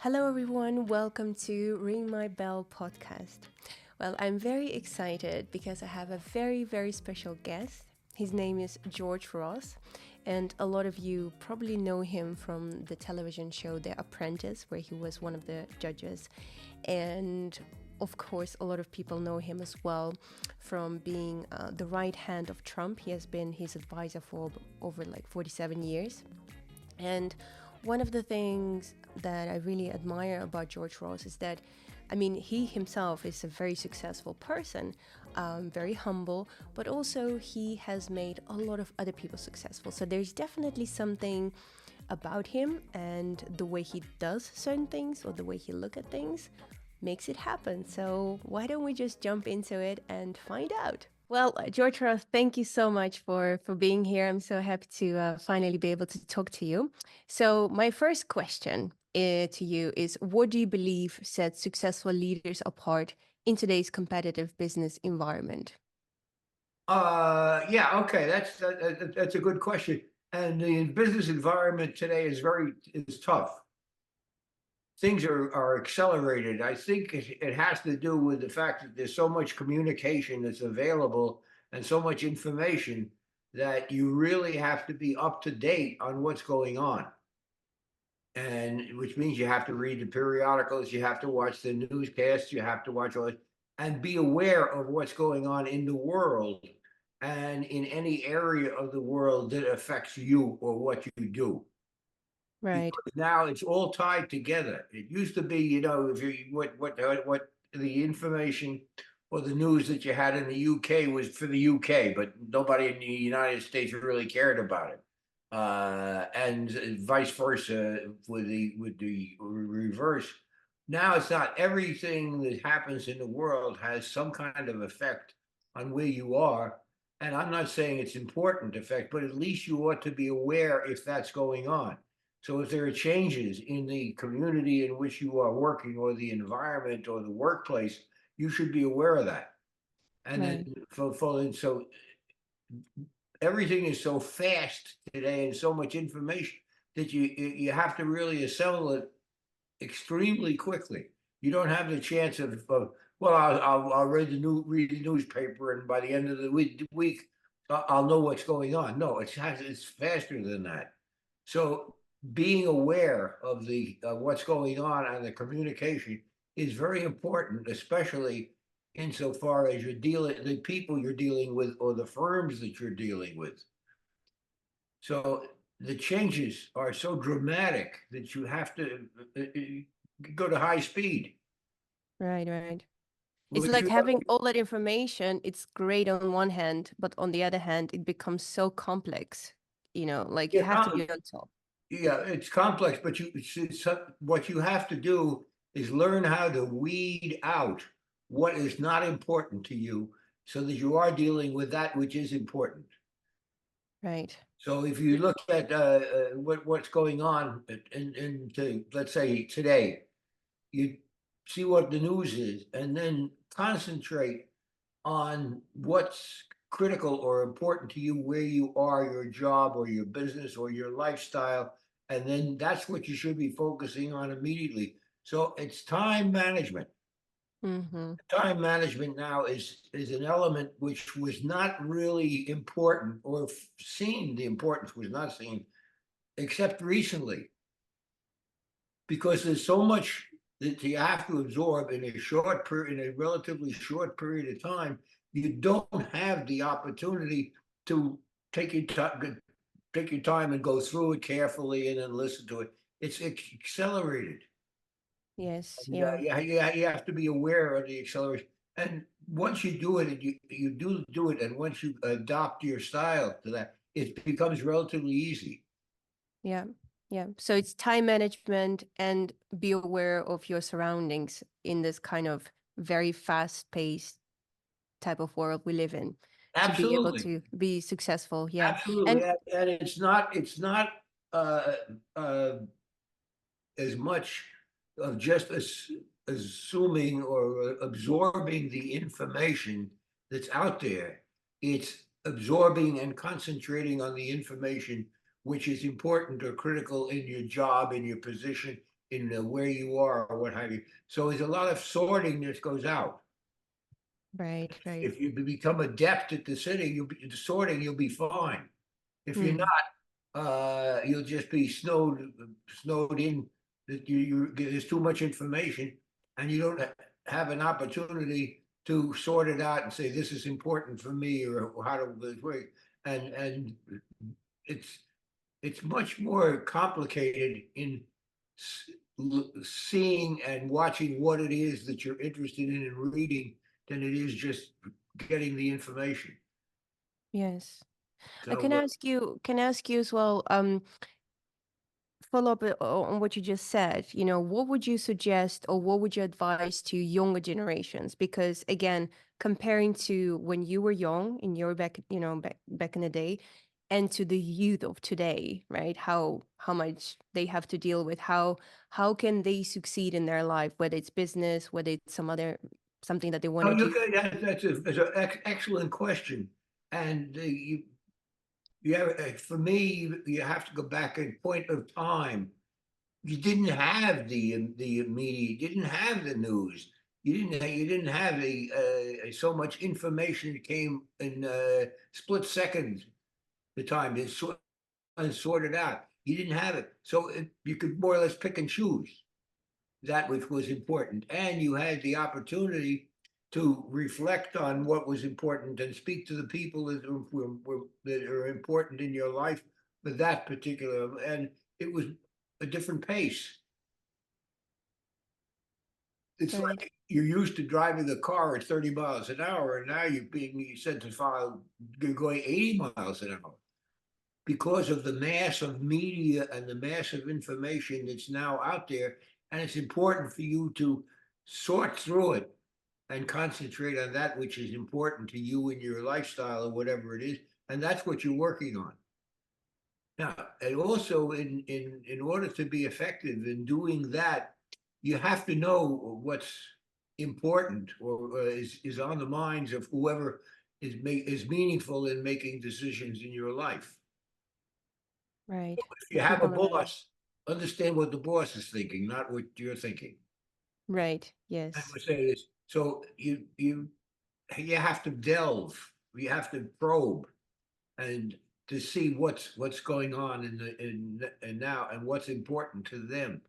Hello, everyone. Welcome to Ring My Bell podcast. Well, I'm very excited because I have a very special guest. His name is George Ross, and a lot of you probably know him from the television show The Apprentice, where he was one of the judges. And of course, a lot of people know him as well from being the right hand of Trump. He has been his advisor for over like 47 years. And one of the things that I really admire about George Ross is that, I mean, he himself is a very successful person, very humble, but also he has made a lot of other people successful. So there's definitely something about him and the way he does certain things or the way he look at things makes it happen. So why don't we just jump into it and find out? Well, George Ross, thank you so much for being here. I'm so happy to finally be able to talk to you. So my first question to you is, what do you believe sets successful leaders apart in today's competitive business environment? Yeah, okay, that's a good question. And the business environment today is tough. Things are accelerated. I think it has to do with the fact that there's so much communication that's available and so much information that you really have to be up to date on what's going on. And which means you have to read the periodicals, you have to watch the newscasts, you have to watch all it and be aware of what's going on in the world and in any area of the world that affects you or what you do. Right. Because now it's all tied together. It used to be, if you what the information or the news that you had in the UK was for the UK, but nobody in the United States really cared about it. And vice versa with the reverse. Now it's not everything that happens in the world has some kind of effect on where you are. And I'm not saying it's important effect, but at least you ought to be aware if that's going on. So if there are changes in the community in which you are working or the environment or the workplace, you should be aware of that. And then Right. so everything is so fast today and so much information that you have to really assemble it extremely quickly. You don't have the chance of well, I'll read the newspaper, and by the end of the week I'll know what's going on. No, it's faster than that. So being aware of the what's going on and the communication is very important, especially insofar as you're dealing the people you're dealing with or the firms that you're dealing with. So the changes are so dramatic that you have to go to high speed. Right. It's Which like you, having all that information. It's great on one hand, but on the other hand, it becomes so complex. Like you yeah, have to be on top. yeah, it's complex, but what you have to do is learn how to weed out what is not important to you so that you are dealing with that which is important. Right. So if you look at what's going on let's say today, you see what the news is and then concentrate on what's critical or important to you, where you are, your job or your business or your lifestyle. And then that's what you should be focusing on immediately. So it's time management. Mm-hmm. Time management now is an element which was not really important or seen, the importance was not seen except recently because there's so much that you have to absorb in a short period, in a relatively short period of time. You don't have the opportunity to take your time, and go through it carefully and then listen to it. It's accelerated. Yes. And, Yeah. you have to be aware of the acceleration. And once you do it, and you do it, and once you adopt your style to that, it becomes relatively easy. Yeah. Yeah. So it's time management and be aware of your surroundings in this kind of very fast-paced type of world we live in to be able Absolutely. to be successful. Yeah. Absolutely, And and it's not uh, uh, as much of just assuming or absorbing the information that's out there. It's absorbing and concentrating on the information which is important or critical in your job, in your position, where you are or what have you. So there's a lot of sorting that goes out. Right, right. If you become adept at the sorting, you'll be fine. If you're Hmm. not, you'll just be snowed in. That there's too much information, and you don't have an opportunity to sort it out and say this is important for me or how to this way. And it's it's much more complicated in seeing and watching what it is that you're interested in and reading than it is just getting the information. Yes. I So can ask you as well, follow up on what you just said. What would you suggest or what would you advise to younger generations? Because again, comparing to when you were young in your back in the day and to the youth of today, right? How much they have to deal with, how can they succeed in their life, whether it's business, whether it's something that they want oh, to do. that's an excellent question, and you have for me you have to go back a point of time. You didn't have the media, you didn't have the news, you didn't have so much information that came in split seconds. The time is sorted out. You didn't have it, so you could more or less pick and choose that which was important, and you had the opportunity to reflect on what was important and speak to the people that are important in your life for that particular. And it was a different pace. It's Right. like you're used to driving a car at 30 miles an hour, and now you're being sent to file, you're going 80 miles an hour because of the mass of media and the mass of information that's now out there. And it's important for you to sort through it and concentrate on that which is important to you in your lifestyle or whatever it is. And that's what you're working on. Now, and also in order to be effective in doing that, you have to know what's important or is on the minds of whoever is meaningful in making decisions in your life. Right. If The you have a people around you. boss, understand what the boss is thinking, not what you're thinking. Right. I Yes. would say this. So you have to delve, you have to probe, and to see what's going on in now and what's important to them.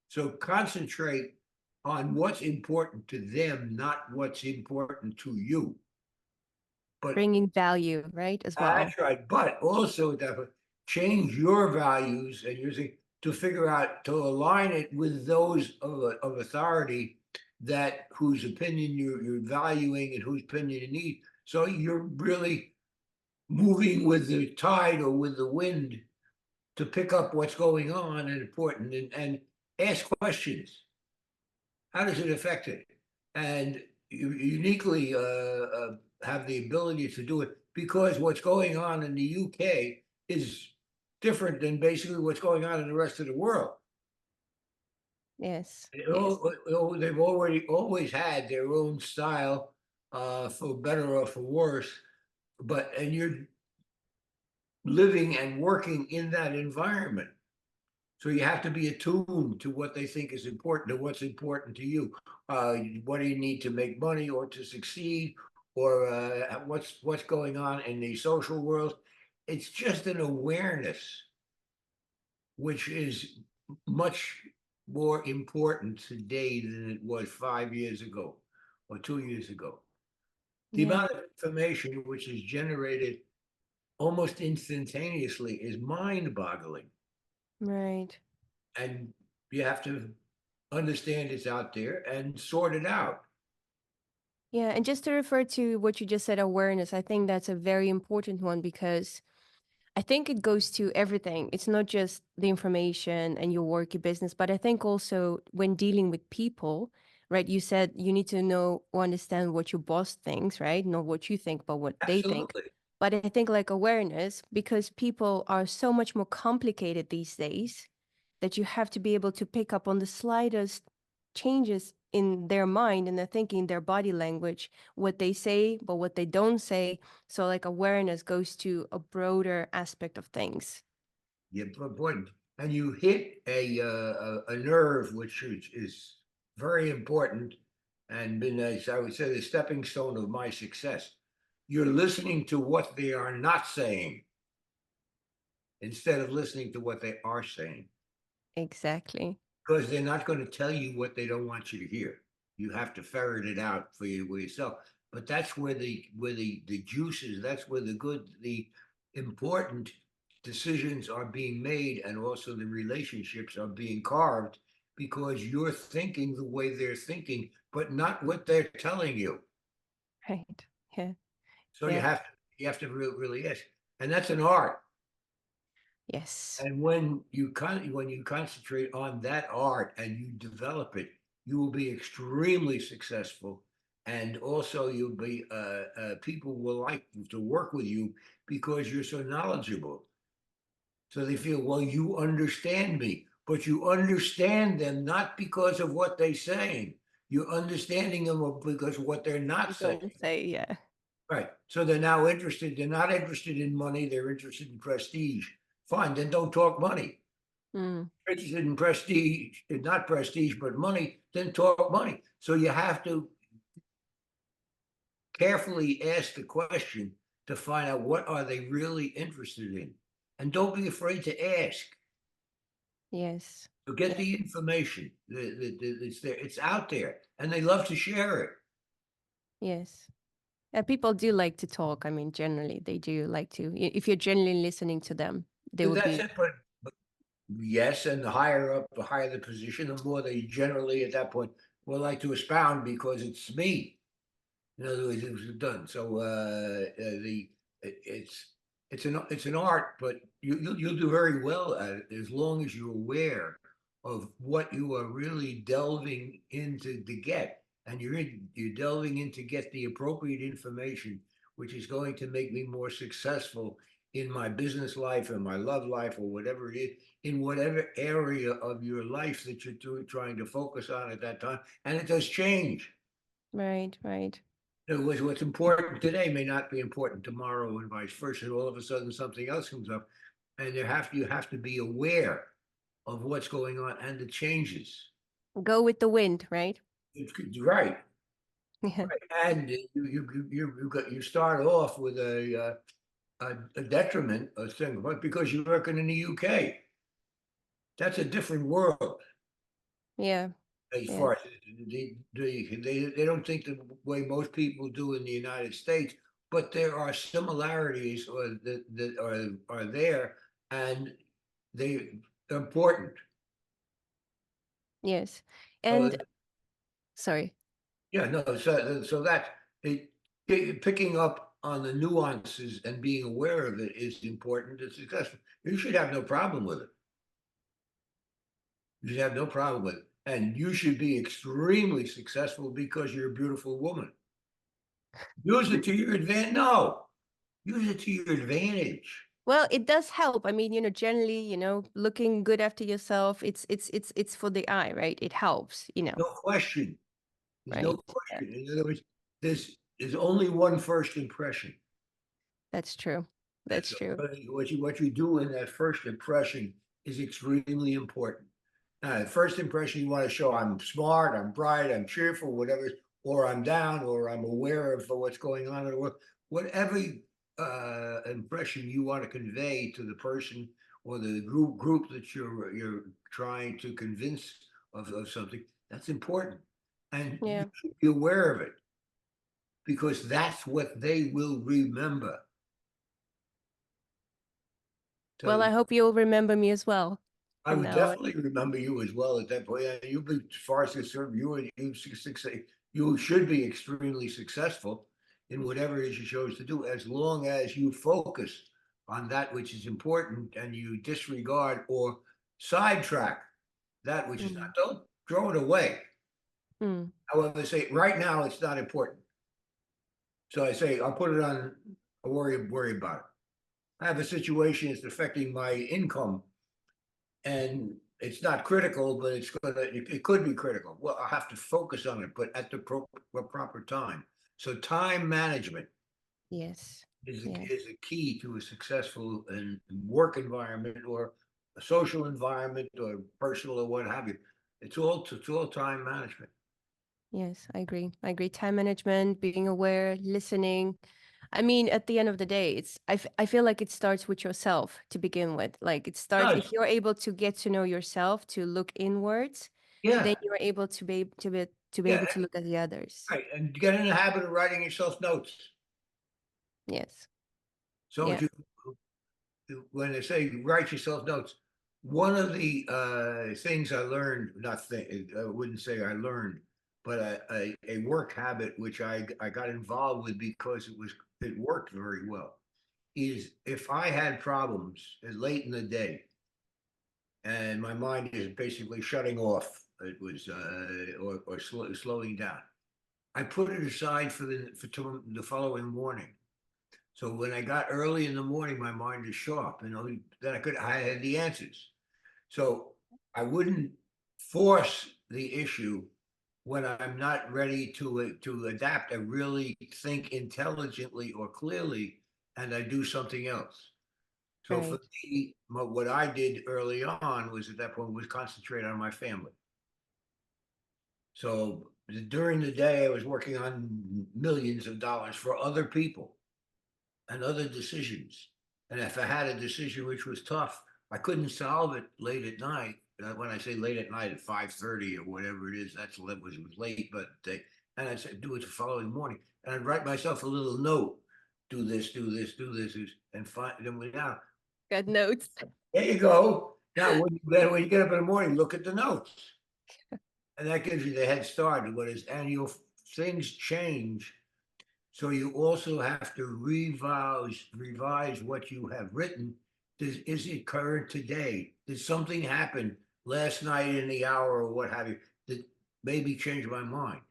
So concentrate on what's important to them, not what's important to you. But Bringing value, right, as well. that's right. But also definitely change your values and using to figure out to align it with those of authority that whose opinion you're valuing and whose opinion you need. So you're really moving with the tide or with the wind to pick up what's going on and important and ask questions. How does it affect it? And you uniquely have the ability to do it because what's going on in the UK is different than basically what's going on in the rest of the world. Yes. Yes. They've already always had their own style, for better or for worse. And you're living and working in that environment. So you have to be attuned to what they think is important and what's important to you. What do you need to make money or to succeed, or what's going on in the social world? It's just an awareness, which is much more important today than it was 5 years ago or 2 years ago. The Yeah. amount of information which is generated almost instantaneously is mind-boggling, Right. and you have to understand it's out there and sort it out. Yeah. And just to refer to what you just said, awareness, I think that's a very important one because I think it goes to everything. It's not just the information and your work, your business, but I think also when dealing with people, right? You said you need to know or understand what your boss thinks, right? Not what you think, but what they think. Absolutely. But I think like awareness, because people are so much more complicated these days, that you have to be able to pick up on the slightest changes in their mind and their thinking, their body language, what they say, but what they don't say. So, like, awareness goes to a broader aspect of things. Yeah, important. and you hit a nerve, which is very important and been, as I would say, the stepping stone of my success. You're listening to what they are not saying instead of listening to what they are saying, Exactly. because they're not going to tell you what they don't want you to hear. You have to ferret it out for yourself. But that's where the juices, that's where the important decisions are being made, and also the relationships are being carved, because you're thinking the way they're thinking, but not what they're telling you. Right. Yeah. So Yeah. you have to really ask, and that's an art. Yes. And when you concentrate on that art and you develop it, you will be extremely successful. And also, you'll be people will like to work with you because you're so knowledgeable. So they feel, well, you understand me, but you understand them not because of what they're saying. You're understanding them because of what they're not saying. Don't say, yeah. Right. So they're now interested. They're not interested in money. They're interested in prestige. Fine. Then don't talk money. Mm. Interested in prestige, not prestige, but money, then talk money. So you have to carefully ask the question to find out what are they really interested in. And don't be afraid to ask. Yes. So get Yeah. the information. It's there, it's out there, and they love to share it. Yes. People do like to talk. I mean, generally, they do like to. If you're generally listening to them, they would That's be. it. But yes, and the higher up, the higher the position, the more they generally at that point will like to expound, because it's me. In other words, it was done. So the it's an art, but you'll do very well at it as long as you're aware of what you are really delving into to get, and you're delving in to get the appropriate information, which is going to make me more successful in my business life, in my love life, or whatever it is, in whatever area of your life that you're trying to focus on at that time, and it does change. Right. Right. What's important today may not be important tomorrow, and vice versa. And all of a sudden, something else comes up, and you have to be aware of what's going on and the changes. Go with the wind. Right. Right, Yeah. and you start off with a detriment, a thing, but because you're working in the UK, that's a different world. Yeah. As Yeah. far as they don't think the way most people do in the United States, but there are similarities, or that are there, and they're important. Yes. So And sorry. yeah, no, so that it, picking up on the nuances and being aware of it is important to successful. You should have no problem with it. You should have no problem with it, and you should be extremely successful because you're a beautiful woman. Use it to your advantage. No, use it to your advantage. Well, it does help. I mean, generally, looking good after yourself, it's for the eye, right? It helps, No question. There's no right? Yeah, question. In other words, there's only one first impression. that's true. And That's so true. what you do in that first impression is extremely important. First impression, you want to show I'm smart, I'm bright, I'm cheerful, whatever, or I'm down, or I'm aware of what's going on in the world. Whatever impression you want to convey to the person or the group that you're trying to convince of something, that's important, and you Yeah. should be aware of it, because that's what they will remember. Well, So I hope you'll remember me as well I from would now on. definitely remember you as well at that point. You'll be, as far as concerned, you should be extremely successful in whatever it is you chose to do, as long as you focus on that which is important and you disregard or sidetrack that which is Mm. not. Don't throw it away. Mm. However, say right now it's not important. So I say I'll put it on a worry about it. I have a situation that's affecting my income, and it's not critical, but it could be critical. Well, I have to focus on it, but at the proper time. So time management Yes. is Yes. is a key to a successful and work environment, or social environment or personal or what have you. It's all time management. Yes, I agree. I agree. Time management, being aware, listening. I mean, at the end of the day, I feel like it starts with yourself to begin with. Like it starts Does if you're able to get to know yourself, to look inwards, then yeah, you're able to be yeah, able to look at the others. right. And get in the habit of writing yourself notes. Yes. So Yeah. if when they say write yourself notes, one of the things I learned, not I wouldn't say I learned, but a work habit which I got involved with because it worked very well, is if I had problems late in the day and my mind is basically shutting off, it was or slowing down. I put it aside for the following morning. So when I got early in the morning, my mind is sharp. Then I had the answers. So I wouldn't force the issue when I'm not ready to adapt. I really think intelligently or clearly, and I do something else. So for Right. me, what I did early on was at that point was concentrate on my family. So during the day, I was working on millions of dollars for other people and other decisions. And if I had a decision which was tough, I couldn't solve it late at night. When I say late at night at 5:30 or whatever it is, was late, but and I said do it the following morning. And I'd write myself a little note, do this, do this, do this, and find them now. Got notes. There you go. Now when you get up in the morning, look at the notes. And that gives you the head start. And things change. So you also have to revise what you have written. Is it current today? Did something happen last night in the hour or what have you that maybe changed my mind?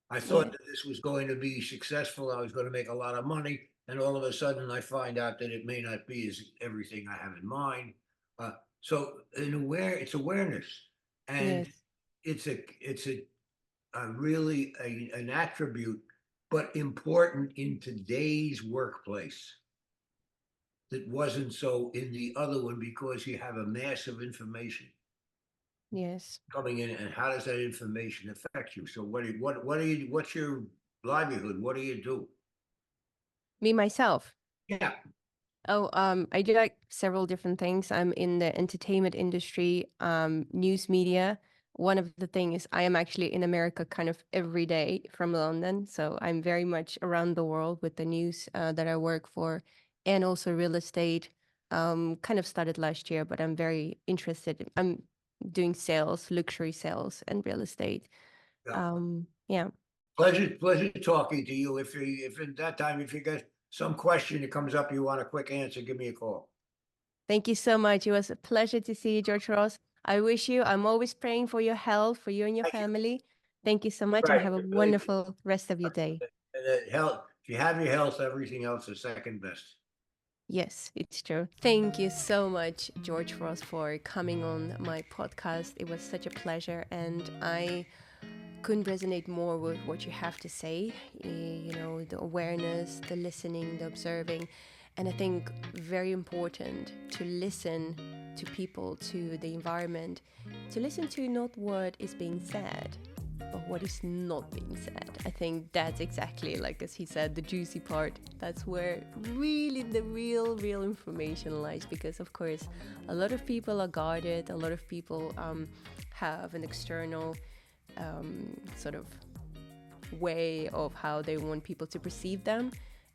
I Yeah. thought that this was going to be successful. I was going to make a lot of money, and all of a sudden I find out that it may not be as everything I have in mind. Uh, so it's awareness, and Yes. it's a really an attribute, but important in today's workplace that wasn't so in the other one because you have a mass of information Yes. coming in, and how does that information affect you? So what's your livelihood? What do you do? Me myself. Yeah, Oh, I do like several different things. I'm in the entertainment industry, news media. One of the things I am actually in America kind of every day from London, so I'm very much around the world with the news that I work for, and also real estate. Kind of started last year, but I'm very interested. I'm doing sales, luxury sales, and real estate. yeah. Yeah. Pleasure talking to you. If at that time if you get some question that comes up, you want a quick answer, give me a call. Thank you so much. It was a pleasure to see you, George Ross. I'm always praying for your health, for you and your Thank you. family. Thank you so much and Right, have a really. wonderful rest of your day. And health. If you have your health, everything else is second best. Yes, it's true. Thank you so much, George Ross, for coming on my podcast. It was such a pleasure, and I couldn't resonate more with what you have to say. The awareness, the listening, the observing. And I think very important to listen to people, to the environment, to listen to not what is being said, but what is not being said. I think that's exactly, like as he said, the juicy part. That's where really the real information lies, because of course a lot of people are guarded, a lot of people have an external sort of way of how they want people to perceive them,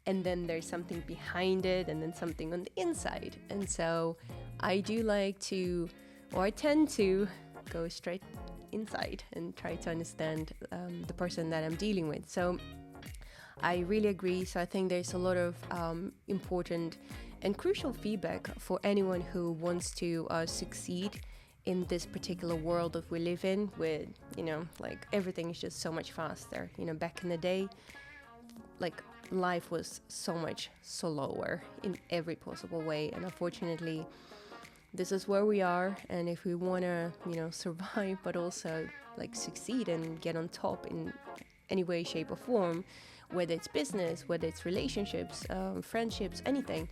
and then there's something behind it, and then something on the inside. And so I do like to, or I tend to go straight inside and try to understand the person that I'm dealing with. So I really agree. So I think there's a lot of important and crucial feedback for anyone who wants to succeed in this particular world that we live in, with, like everything is just so much faster. Back in the day, like life was so much slower in every possible way. And unfortunately, this is where we are. And if we want to, survive, but also like succeed and get on top in any way, shape or form, whether it's business, whether it's relationships, friendships, anything,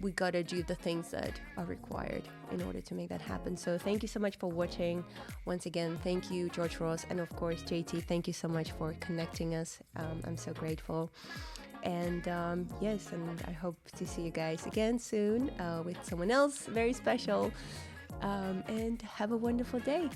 we gotta do the things that are required in order to make that happen. So thank you so much for watching. Once again, thank you, George Ross, and of course, JT, thank you so much for connecting us. I'm so grateful. And yes, and I hope to see you guys again soon with someone else very special. And have a wonderful day.